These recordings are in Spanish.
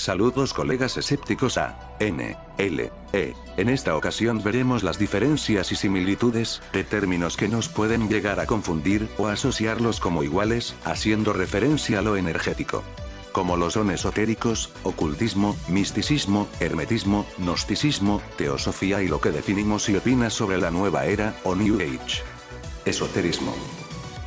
Saludos colegas escépticos A, N, L, E. En esta ocasión veremos las diferencias y similitudes de términos que nos pueden llegar a confundir o asociarlos como iguales, haciendo referencia a lo energético. Como lo son esotéricos, ocultismo, misticismo, hermetismo, gnosticismo, teosofía y lo que definimos y opinas sobre la nueva era, o New Age. Esoterismo.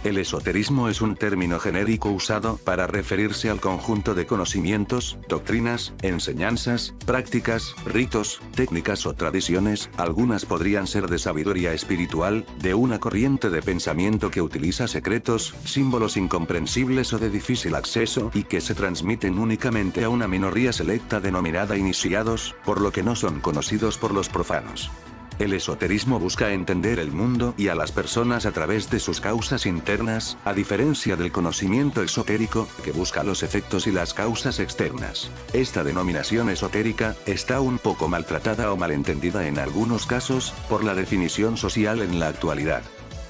El esoterismo es un término genérico usado para referirse al conjunto de conocimientos, doctrinas, enseñanzas, prácticas, ritos, técnicas o tradiciones, algunas podrían ser de sabiduría espiritual, de una corriente de pensamiento que utiliza secretos, símbolos incomprensibles o de difícil acceso y que se transmiten únicamente a una minoría selecta denominada iniciados, por lo que no son conocidos por los profanos. El esoterismo busca entender el mundo y a las personas a través de sus causas internas, a diferencia del conocimiento esotérico, que busca los efectos y las causas externas. Esta denominación esotérica está un poco maltratada o malentendida en algunos casos, por la definición social en la actualidad.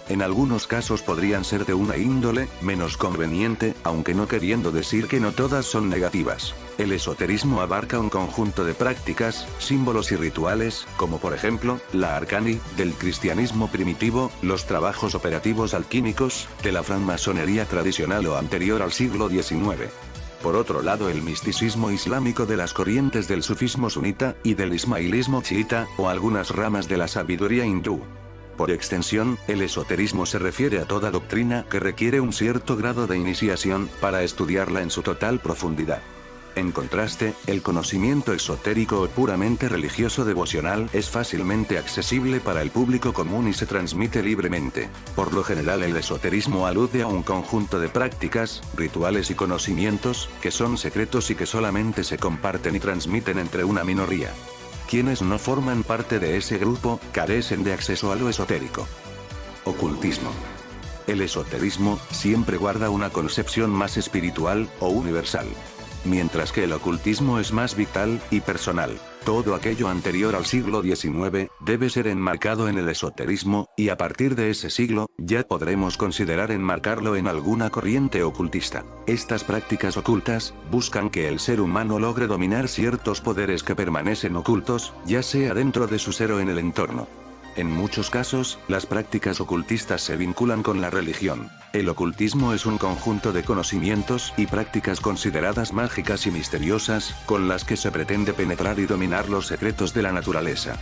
En algunos casos podrían ser de una índole menos conveniente, aunque no queriendo decir que no todas son negativas. El esoterismo abarca un conjunto de prácticas, símbolos y rituales, como por ejemplo, la arcani, del cristianismo primitivo, los trabajos operativos alquímicos, de la francmasonería tradicional o anterior al siglo XIX. Por otro lado, el misticismo islámico de las corrientes del sufismo sunita, y del ismailismo chiita, o algunas ramas de la sabiduría hindú. Por extensión, el esoterismo se refiere a toda doctrina que requiere un cierto grado de iniciación, para estudiarla en su total profundidad. En contraste, el conocimiento esotérico o puramente religioso devocional es fácilmente accesible para el público común y se transmite libremente. Por lo general, el esoterismo alude a un conjunto de prácticas, rituales y conocimientos, que son secretos y que solamente se comparten y transmiten entre una minoría. Quienes no forman parte de ese grupo, carecen de acceso a lo esotérico. Ocultismo. El esoterismo siempre guarda una concepción más espiritual o universal. Mientras que el ocultismo es más vital y personal. Todo aquello anterior al siglo XIX debe ser enmarcado en el esoterismo, y a partir de ese siglo, ya podremos considerar enmarcarlo en alguna corriente ocultista. Estas prácticas ocultas buscan que el ser humano logre dominar ciertos poderes que permanecen ocultos, ya sea dentro de su ser o en el entorno. En muchos casos, las prácticas ocultistas se vinculan con la religión. El ocultismo es un conjunto de conocimientos y prácticas consideradas mágicas y misteriosas, con las que se pretende penetrar y dominar los secretos de la naturaleza.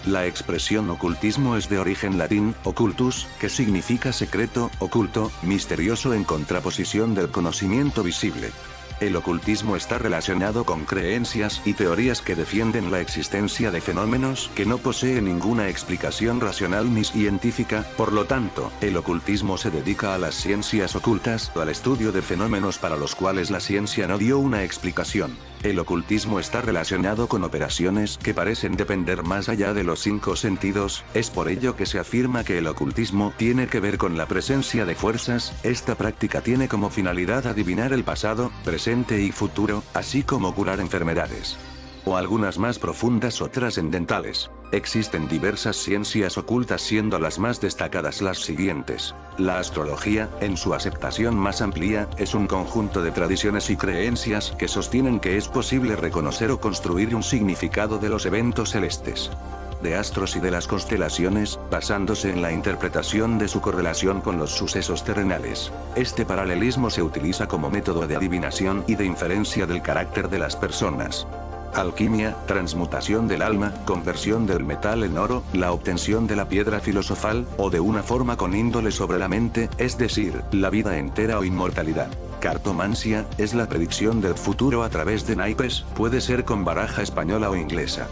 La expresión ocultismo es de origen latín, occultus, que significa secreto, oculto, misterioso en contraposición del conocimiento visible. El ocultismo está relacionado con creencias y teorías que defienden la existencia de fenómenos que no poseen ninguna explicación racional ni científica, por lo tanto, el ocultismo se dedica a las ciencias ocultas o al estudio de fenómenos para los cuales la ciencia no dio una explicación. El ocultismo está relacionado con operaciones que parecen depender más allá de los 5 sentidos, es por ello que se afirma que el ocultismo tiene que ver con la presencia de fuerzas. Esta práctica tiene como finalidad adivinar el pasado, presente y futuro, así como curar enfermedades. O algunas más profundas o trascendentales. Existen diversas ciencias ocultas, siendo las más destacadas las siguientes. La astrología, en su aceptación más amplia, es un conjunto de tradiciones y creencias que sostienen que es posible reconocer o construir un significado de los eventos celestes, de astros y de las constelaciones, basándose en la interpretación de su correlación con los sucesos terrenales. Este paralelismo se utiliza como método de adivinación y de inferencia del carácter de las personas. Alquimia, transmutación del alma, conversión del metal en oro, la obtención de la piedra filosofal, o de una forma con índole sobre la mente, es decir, la vida entera o inmortalidad. Cartomancia, es la predicción del futuro a través de naipes, puede ser con baraja española o inglesa.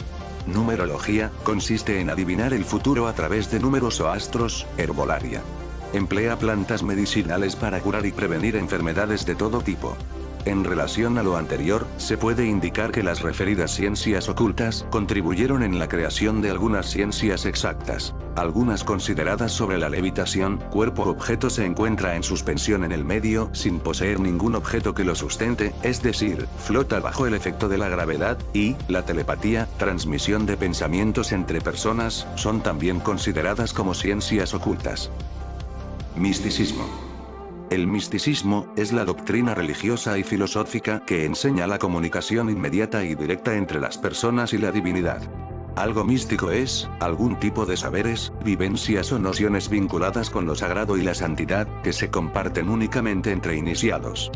Numerología, consiste en adivinar el futuro a través de números o astros. Herbolaria. Emplea plantas medicinales para curar y prevenir enfermedades de todo tipo. En relación a lo anterior, se puede indicar que las referidas ciencias ocultas contribuyeron en la creación de algunas ciencias exactas. Algunas consideradas sobre la levitación, cuerpo-objeto se encuentra en suspensión en el medio sin poseer ningún objeto que lo sustente, es decir, flota bajo el efecto de la gravedad, y la telepatía, transmisión de pensamientos entre personas, son también consideradas como ciencias ocultas. Misticismo. El misticismo es la doctrina religiosa y filosófica que enseña la comunicación inmediata y directa entre las personas y la divinidad. Algo místico es, algún tipo de saberes, vivencias o nociones vinculadas con lo sagrado y la santidad, que se comparten únicamente entre iniciados.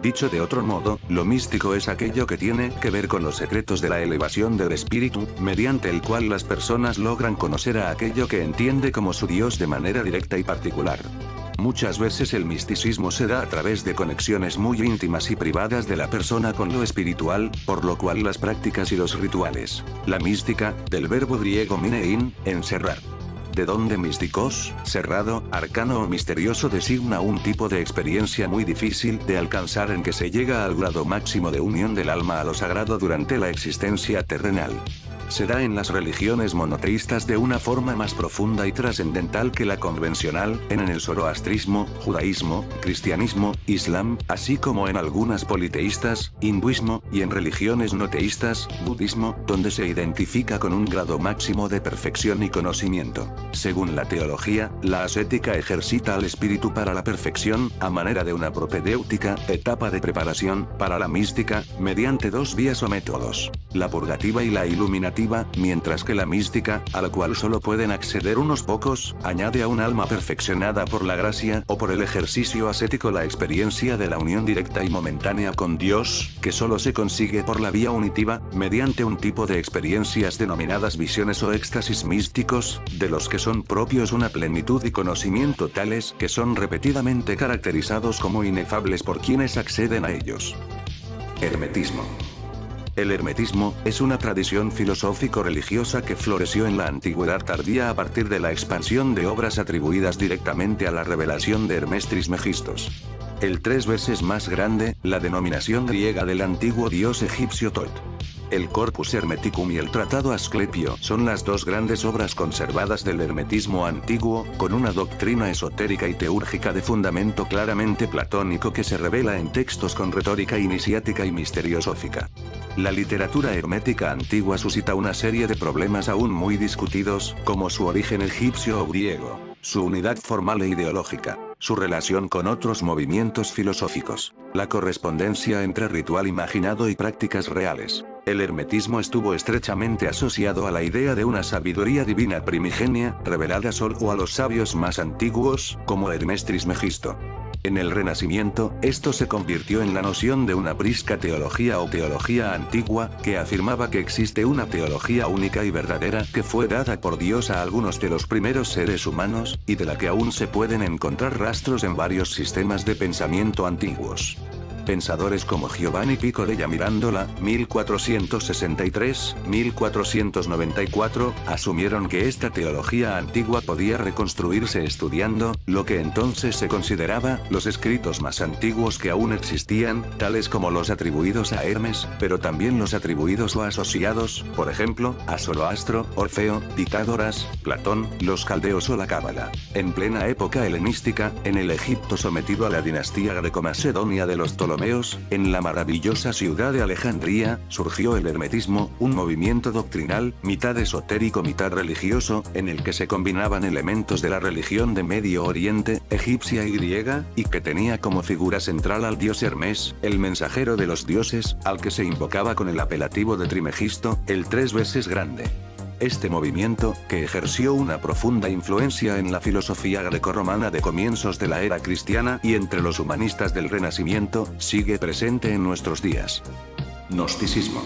Dicho de otro modo, lo místico es aquello que tiene que ver con los secretos de la elevación del espíritu, mediante el cual las personas logran conocer a aquello que entiende como su Dios de manera directa y particular. Muchas veces el misticismo se da a través de conexiones muy íntimas y privadas de la persona con lo espiritual, por lo cual las prácticas y los rituales. La mística, del verbo griego minein, encerrar. De donde místicos, cerrado, arcano o misterioso designa un tipo de experiencia muy difícil de alcanzar en que se llega al grado máximo de unión del alma a lo sagrado durante la existencia terrenal. Se da en las religiones monoteístas de una forma más profunda y trascendental que la convencional, en el zoroastrismo, judaísmo, cristianismo, islam, así como en algunas politeístas, hinduismo, y en religiones no teístas, budismo, donde se identifica con un grado máximo de perfección y conocimiento. Según la teología, la ascética ejercita al espíritu para la perfección, a manera de una propedéutica, etapa de preparación, para la mística, mediante dos vías o métodos: la purgativa y la iluminativa, mientras que la mística, a la cual solo pueden acceder unos pocos, añade a un alma perfeccionada por la gracia o por el ejercicio ascético la experiencia de la unión directa y momentánea con Dios, que solo se consigue por la vía unitiva, mediante un tipo de experiencias denominadas visiones o éxtasis místicos, de los que son propios una plenitud y conocimiento tales que son repetidamente caracterizados como inefables por quienes acceden a ellos. Hermetismo. El hermetismo es una tradición filosófico-religiosa que floreció en la antigüedad tardía a partir de la expansión de obras atribuidas directamente a la revelación de Hermes Trismegistos. El 3 veces más grande, la denominación griega del antiguo dios egipcio Tot. El Corpus Hermeticum y el Tratado Asclepio son las dos grandes obras conservadas del hermetismo antiguo, con una doctrina esotérica y teúrgica de fundamento claramente platónico que se revela en textos con retórica iniciática y misteriosófica. La literatura hermética antigua suscita una serie de problemas aún muy discutidos, como su origen egipcio o griego, su unidad formal e ideológica, su relación con otros movimientos filosóficos, la correspondencia entre ritual imaginado y prácticas reales. El hermetismo estuvo estrechamente asociado a la idea de una sabiduría divina primigenia, revelada solo a los sabios más antiguos, como Hermes Trismegisto. En el Renacimiento, esto se convirtió en la noción de una prisca teología o teología antigua, que afirmaba que existe una teología única y verdadera que fue dada por Dios a algunos de los primeros seres humanos, y de la que aún se pueden encontrar rastros en varios sistemas de pensamiento antiguos. Pensadores como Giovanni Pico della Mirandola, 1463-1494, asumieron que esta teología antigua podía reconstruirse estudiando, lo que entonces se consideraba, los escritos más antiguos que aún existían, tales como los atribuidos a Hermes, pero también los atribuidos o asociados, por ejemplo, a Zoroastro, Orfeo, Pitágoras, Platón, los caldeos o la Cábala. En plena época helenística, en el Egipto sometido a la dinastía greco-macedonia de los Ptolomeos, en la maravillosa ciudad de Alejandría, surgió el hermetismo, un movimiento doctrinal, mitad esotérico mitad religioso, en el que se combinaban elementos de la religión de Medio Oriente, egipcia y griega, y que tenía como figura central al dios Hermes, el mensajero de los dioses, al que se invocaba con el apelativo de Trimegisto, el 3 veces grande. Este movimiento, que ejerció una profunda influencia en la filosofía grecorromana de comienzos de la era cristiana y entre los humanistas del Renacimiento, sigue presente en nuestros días. Gnosticismo.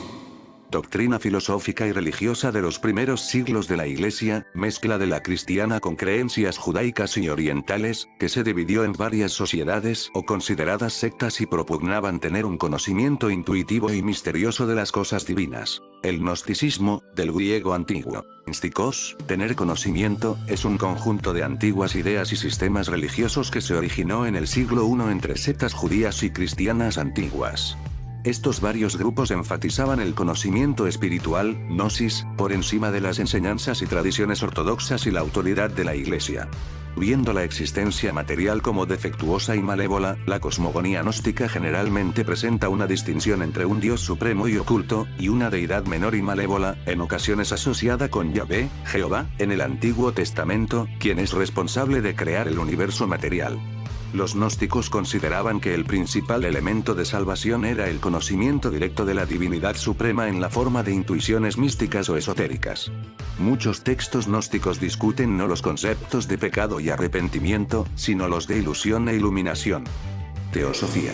Doctrina filosófica y religiosa de los primeros siglos de la Iglesia, mezcla de la cristiana con creencias judaicas y orientales, que se dividió en varias sociedades o consideradas sectas y propugnaban tener un conocimiento intuitivo y misterioso de las cosas divinas. El gnosticismo, del griego antiguo, nstikos, tener conocimiento, es un conjunto de antiguas ideas y sistemas religiosos que se originó en el siglo I entre sectas judías y cristianas antiguas. Estos varios grupos enfatizaban el conocimiento espiritual, gnosis, por encima de las enseñanzas y tradiciones ortodoxas y la autoridad de la Iglesia. Viendo la existencia material como defectuosa y malévola, la cosmogonía gnóstica generalmente presenta una distinción entre un Dios supremo y oculto, y una deidad menor y malévola, en ocasiones asociada con Yahvé, Jehová, en el Antiguo Testamento, quien es responsable de crear el universo material. Los gnósticos consideraban que el principal elemento de salvación era el conocimiento directo de la divinidad suprema en la forma de intuiciones místicas o esotéricas. Muchos textos gnósticos discuten no los conceptos de pecado y arrepentimiento, sino los de ilusión e iluminación. Teosofía.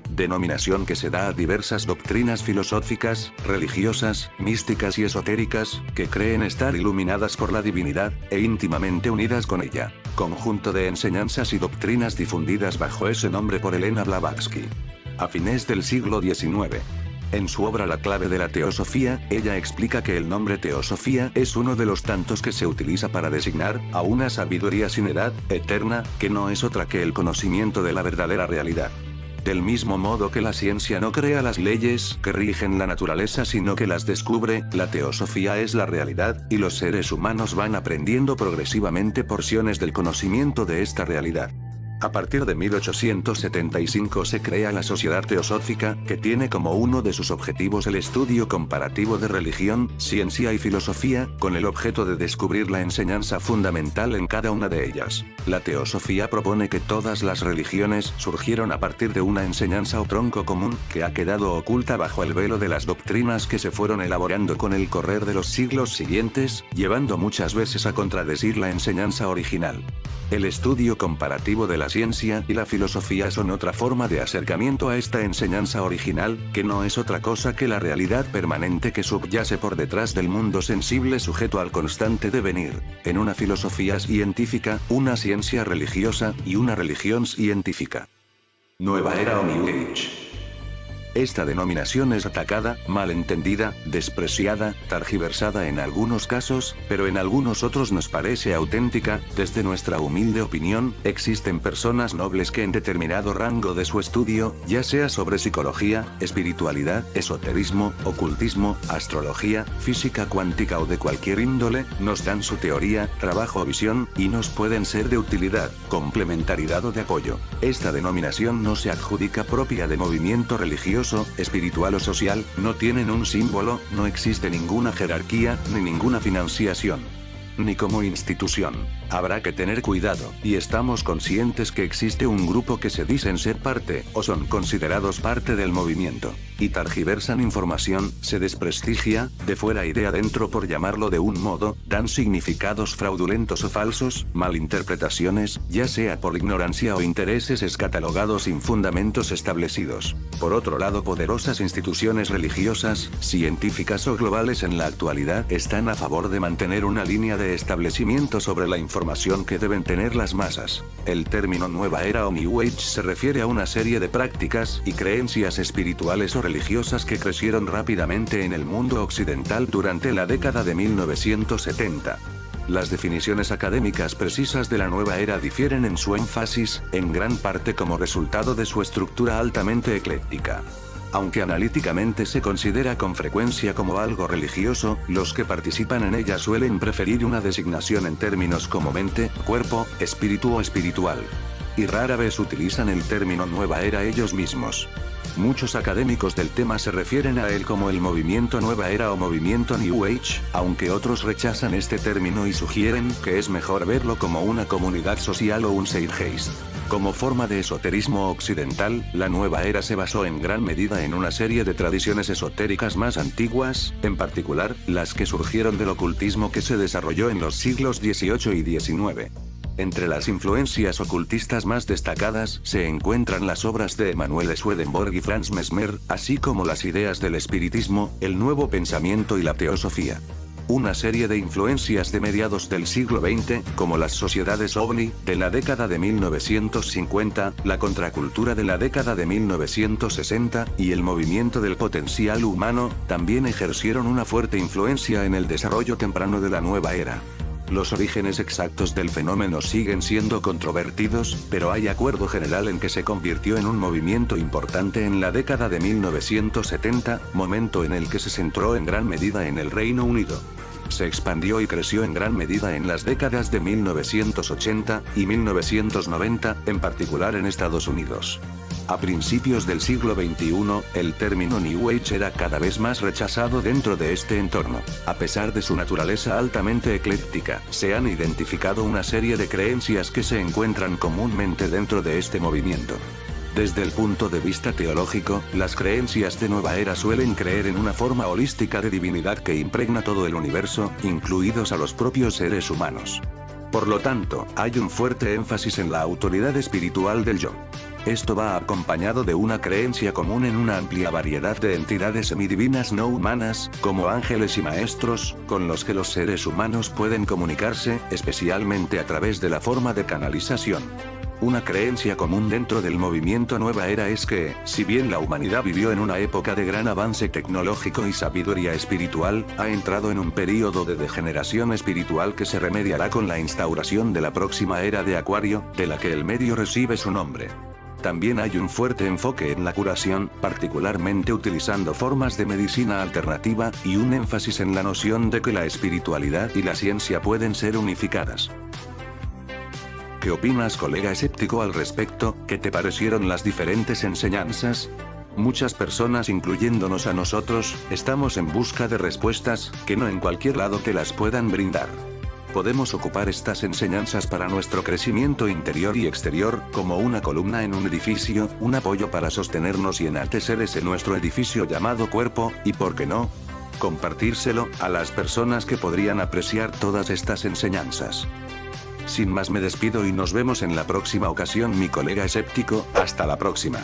Denominación que se da a diversas doctrinas filosóficas, religiosas, místicas y esotéricas, que creen estar iluminadas por la divinidad, e íntimamente unidas con ella. Conjunto de enseñanzas y doctrinas difundidas bajo ese nombre por Elena Blavatsky. A fines del siglo XIX. En su obra La clave de la teosofía, ella explica que el nombre teosofía es uno de los tantos que se utiliza para designar a una sabiduría sin edad, eterna, que no es otra que el conocimiento de la verdadera realidad. Del mismo modo que la ciencia no crea las leyes que rigen la naturaleza sino que las descubre, la teosofía es la realidad, y los seres humanos van aprendiendo progresivamente porciones del conocimiento de esta realidad. A partir de 1875 se crea la Sociedad Teosófica, que tiene como uno de sus objetivos el estudio comparativo de religión, ciencia y filosofía, con el objeto de descubrir la enseñanza fundamental en cada una de ellas. La teosofía propone que todas las religiones surgieron a partir de una enseñanza o tronco común, que ha quedado oculta bajo el velo de las doctrinas que se fueron elaborando con el correr de los siglos siguientes, llevando muchas veces a contradecir la enseñanza original. El estudio comparativo de la ciencia y la filosofía son otra forma de acercamiento a esta enseñanza original, que no es otra cosa que la realidad permanente que subyace por detrás del mundo sensible sujeto al constante devenir. En una filosofía científica, una ciencia religiosa, y una religión científica. Nueva Era o New Age. Esta denominación es atacada, malentendida, despreciada, targiversada en algunos casos, pero en algunos otros nos parece auténtica. Desde nuestra humilde opinión, existen personas nobles que en determinado rango de su estudio, ya sea sobre psicología, espiritualidad, esoterismo, ocultismo, astrología, física cuántica o de cualquier índole, nos dan su teoría, trabajo o visión, y nos pueden ser de utilidad, complementariedad o de apoyo. Esta denominación no se adjudica propia de movimiento religioso, espiritual o social, no tienen un símbolo, no existe ninguna jerarquía, ni ninguna financiación. Ni como institución. Habrá que tener cuidado, y estamos conscientes que existe un grupo que se dicen ser parte, o son considerados parte del movimiento, y targiversan información, se desprestigia, de fuera y de adentro por llamarlo de un modo, dan significados fraudulentos o falsos, malinterpretaciones, ya sea por ignorancia o intereses escatalogados sin fundamentos establecidos. Por otro lado, poderosas instituciones religiosas, científicas o globales en la actualidad están a favor de mantener una línea de establecimiento sobre la información que deben tener las masas. El término Nueva Era o New Age se refiere a una serie de prácticas y creencias espirituales o religiosas que crecieron rápidamente en el mundo occidental durante la década de 1970. Las definiciones académicas precisas de la nueva era difieren en su énfasis, en gran parte como resultado de su estructura altamente ecléctica. Aunque analíticamente se considera con frecuencia como algo religioso, los que participan en ella suelen preferir una designación en términos como mente, cuerpo, espíritu o espiritual. Y rara vez utilizan el término nueva era ellos mismos. Muchos académicos del tema se refieren a él como el movimiento Nueva Era o movimiento New Age, aunque otros rechazan este término y sugieren que es mejor verlo como una comunidad social o un zeitgeist. Como forma de esoterismo occidental, la nueva era se basó en gran medida en una serie de tradiciones esotéricas más antiguas, en particular, las que surgieron del ocultismo que se desarrolló en los siglos XVIII y XIX. Entre las influencias ocultistas más destacadas se encuentran las obras de Emanuel Swedenborg y Franz Mesmer, así como las ideas del espiritismo, el nuevo pensamiento y la teosofía. Una serie de influencias de mediados del siglo XX, como las sociedades ovni, de la década de 1950, la contracultura de la década de 1960, y el movimiento del potencial humano, también ejercieron una fuerte influencia en el desarrollo temprano de la nueva era. Los orígenes exactos del fenómeno siguen siendo controvertidos, pero hay acuerdo general en que se convirtió en un movimiento importante en la década de 1970, momento en el que se centró en gran medida en el Reino Unido. Se expandió y creció en gran medida en las décadas de 1980 y 1990, en particular en Estados Unidos. A principios del siglo XXI, el término New Age era cada vez más rechazado dentro de este entorno. A pesar de su naturaleza altamente ecléctica, se han identificado una serie de creencias que se encuentran comúnmente dentro de este movimiento. Desde el punto de vista teológico, las creencias de Nueva Era suelen creer en una forma holística de divinidad que impregna todo el universo, incluidos a los propios seres humanos. Por lo tanto, hay un fuerte énfasis en la autoridad espiritual del yo. Esto va acompañado de una creencia común en una amplia variedad de entidades semidivinas no humanas, como ángeles y maestros, con los que los seres humanos pueden comunicarse, especialmente a través de la forma de canalización. Una creencia común dentro del movimiento Nueva Era es que, si bien la humanidad vivió en una época de gran avance tecnológico y sabiduría espiritual, ha entrado en un período de degeneración espiritual que se remediará con la instauración de la próxima era de Acuario, de la que el medio recibe su nombre. También hay un fuerte enfoque en la curación, particularmente utilizando formas de medicina alternativa, y un énfasis en la noción de que la espiritualidad y la ciencia pueden ser unificadas. ¿Qué opinas, colega escéptico, al respecto? ¿Qué te parecieron las diferentes enseñanzas? Muchas personas, incluyéndonos a nosotros, estamos en busca de respuestas, que no en cualquier lado te las puedan brindar. Podemos ocupar estas enseñanzas para nuestro crecimiento interior y exterior, como una columna en un edificio, un apoyo para sostenernos y enaltecer ese nuestro edificio llamado cuerpo, y ¿por qué no?, compartírselo a las personas que podrían apreciar todas estas enseñanzas. Sin más me despido y nos vemos en la próxima ocasión, mi colega escéptico. Hasta la próxima.